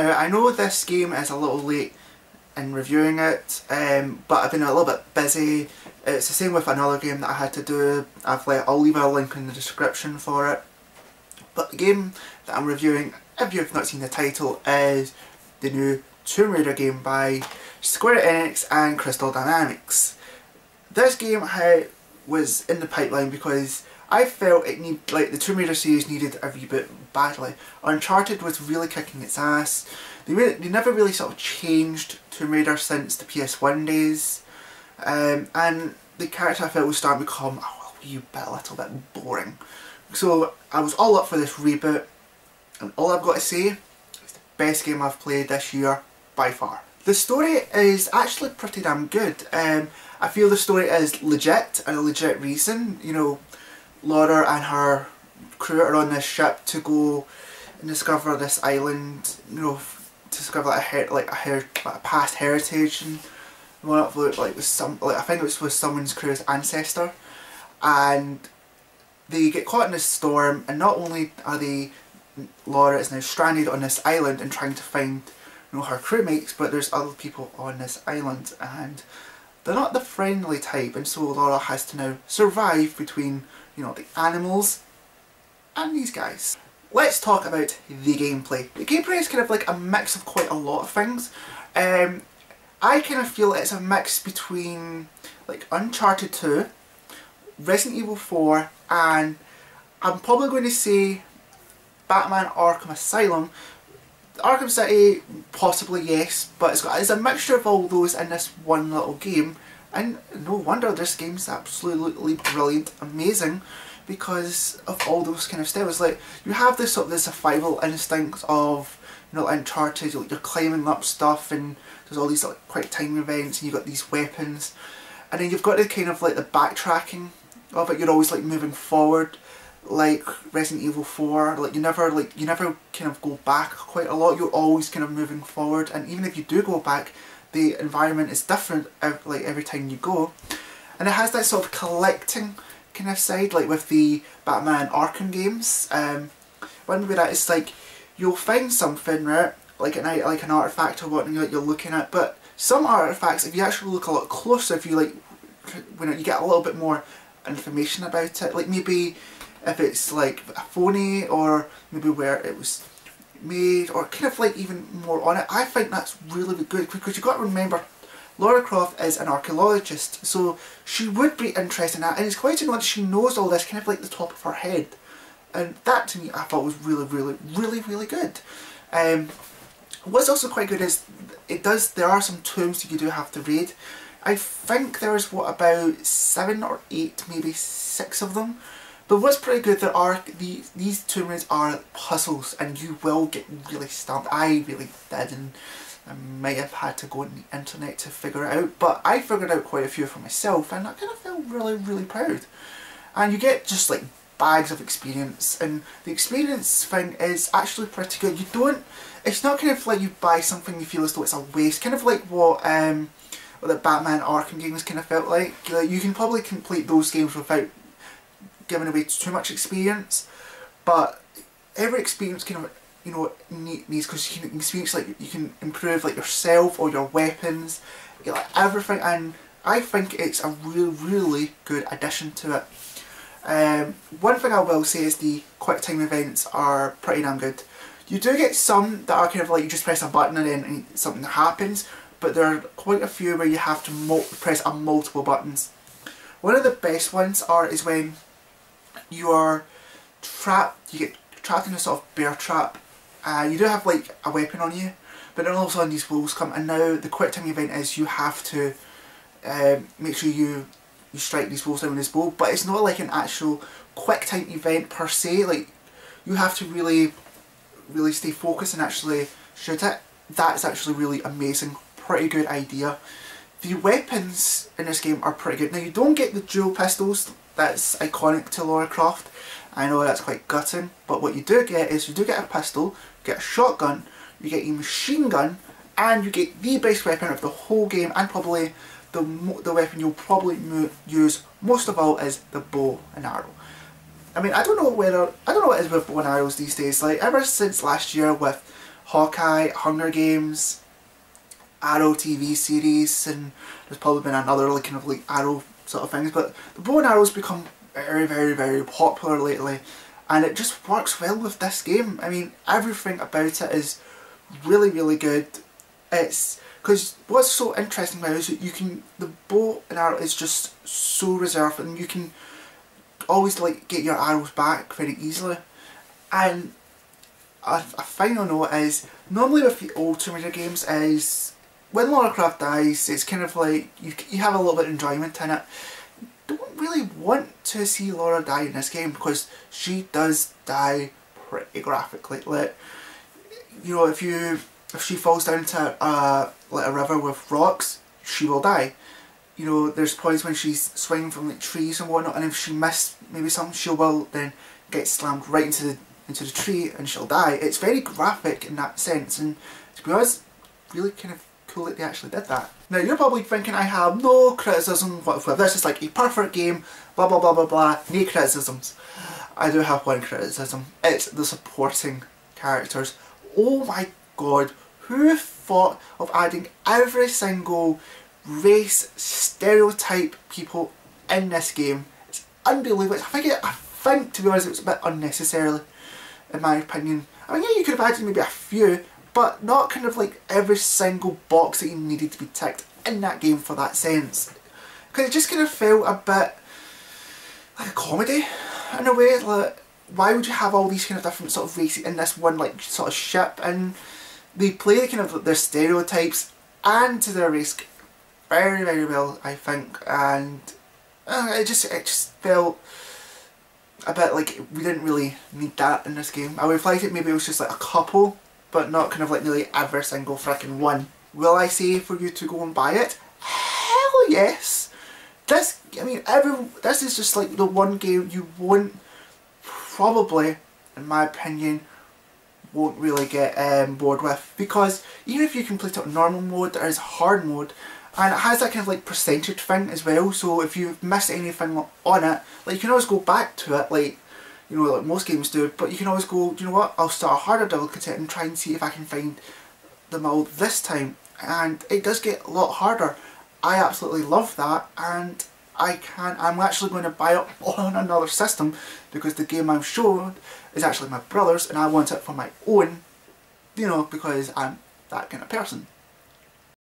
Now, I know this game is a little late in reviewing it, but I've been a little bit busy. It's the same with another game that I had to do. I'll leave a link in the description for it. But the game that I'm reviewing, if you've not seen the title, is the new Tomb Raider game by Square Enix and Crystal Dynamics. This game was in the pipeline because I felt the Tomb Raider series needed a reboot badly. Uncharted was really kicking its ass. They never really sort of changed Tomb Raider since the PS1 days, and the character I felt was starting to become a little bit boring. So I was all up for this reboot, and all I've got to say, it's the best game I've played this year by far. The story is actually pretty damn good. I feel the story is legit and a legit reason. You know, Lara and her crew are on this ship to go and discover this island. You know, to discover a past heritage and whatnot. I think it was someone's crew's ancestor, and they get caught in this storm. And not only are Lara is now stranded on this island and trying to find her crewmates, but there's other people on this island, and they're not the friendly type, and so Lara has to now survive between, the animals and these guys. Let's talk about the gameplay. The gameplay is kind of like a mix of quite a lot of things. I kind of feel it's a mix between like Uncharted 2, Resident Evil 4, and I'm probably going to say Batman Arkham Asylum. Arkham City, possibly yes, but it's a mixture of all those in this one little game, and no wonder this game's absolutely brilliant, amazing, because of all those kind of styles. Like, you have this sort of survival instinct of, Uncharted. You're climbing up stuff, and there's all these quick time events, and you've got these weapons, and then you've got the kind of the backtracking of it. You're always moving forward. Like Resident Evil 4, you never kind of go back quite a lot. You're always kind of moving forward, and even if you do go back, the environment is different every time you go. And it has that sort of collecting kind of side, like with the Batman Arkham games. One way that it's you'll find something, right, like an artifact or whatnot that you're looking at, but some artifacts, if you actually look a lot closer, if you when you get a little bit more information about it, maybe if it's a phony, or maybe where it was made, or kind of even more on it. I think that's really good, because you've got to remember Lara Croft is an archaeologist, so she would be interested in that, and it's quite to know that she knows all this kind of the top of her head, and that to me I thought was really good. What's also quite good is there are some tombs that you do have to raid. I think there's about 7 or 8, maybe 6 of them. But what's pretty good, these tomb raids are puzzles, and you will get really stumped. I really did, and I might have had to go on the internet to figure it out, but I figured out quite a few for myself, and I kind of feel really proud. And you get just bags of experience, and the experience thing is actually pretty good. It's not kind of you buy something you feel as though it's a waste, kind of like what the Batman Arkham games kind of felt like. You can probably complete those games without giving away too much experience, but every experience kind of needs, because you can experience you can improve yourself or your weapons, everything, and I think it's a really good addition to it. One thing I will say is the quick time events are pretty damn good. You do get some that are kind of you just press a button and then something happens, but there are quite a few where you have to press multiple buttons. One of the best ones is when you are trapped, you get trapped in a sort of bear trap. You do have a weapon on you, but then all of a sudden these wolves come, and now the quick time event is you have to make sure you strike these wolves down with this bow, but it's not an actual quick time event per se. You have to really stay focused and actually shoot it. That's actually really amazing, pretty good idea. The weapons in this game are pretty good. Now, you don't get the dual pistols that's iconic to Lara Croft. I know that's quite gutting, but what you do get is you do get a pistol, you get a shotgun, you get a machine gun, and you get the best weapon of the whole game, and probably the weapon you'll probably use most of all is the bow and arrow. I mean, I don't know what it is with bow and arrows these days. Ever since last year with Hawkeye, Hunger Games, Arrow TV series, and there's probably been another like kind of like Arrow sort of things, but the bow and arrow's become very, very, very popular lately, and it just works well with this game. I mean, everything about it is really, really good. It's because what's so interesting about it is that you can, the bow and arrow is just so reserved, and you can always like get your arrows back very easily. And a final note is, normally with the old Tomb Raider games is, when Lara Croft dies, it's kind of like, you have a little bit of enjoyment in it. Don't really want to see Lara die in this game, because she does die pretty graphically. Like, you know, if she falls down to like a river with rocks, she will die. You know, there's points when she's swinging from like trees and whatnot, and if she missed maybe something, she will then get slammed right into the tree and she'll die. It's very graphic in that sense, and to be honest, really kind of cool that they actually did that. Now you're probably thinking I have no criticism whatsoever, this is like a perfect game, blah blah blah blah blah, no criticisms. I do have one criticism. It's the supporting characters. Oh my god, who thought of adding every single race, stereotype people in this game? It's unbelievable. I think to be honest, it was a bit unnecessarily, in my opinion. I mean, yeah, you could have added maybe a few, but not kind of like every single box that you needed to be ticked in that game for that sense. Because it just kind of felt a bit like a comedy in a way. Like, why would you have all these kind of different sort of races in this one like sort of ship? And they play the kind of their stereotypes and to their race very, very well, I think. And it just felt a bit like we didn't really need that in this game. I would have liked it maybe it was just like a couple, but not kind of like nearly every single freaking one. Will I say for you to go and buy it? Hell yes! This, I mean, this is just like the one game you won't probably, in my opinion, won't really get bored with, because even if you complete it on normal mode, there is hard mode, and it has that kind of like percentage thing as well, so if you miss anything on it, like you can always go back to it, like, you know, like most games do, but you can always go, do you know what, I'll start a harder difficulty and try and see if I can find them all this time, and it does get a lot harder. I absolutely love that, and I'm actually going to buy it on another system, because the game I'm showed is actually my brother's and I want it for my own, you know, because I'm that kind of person.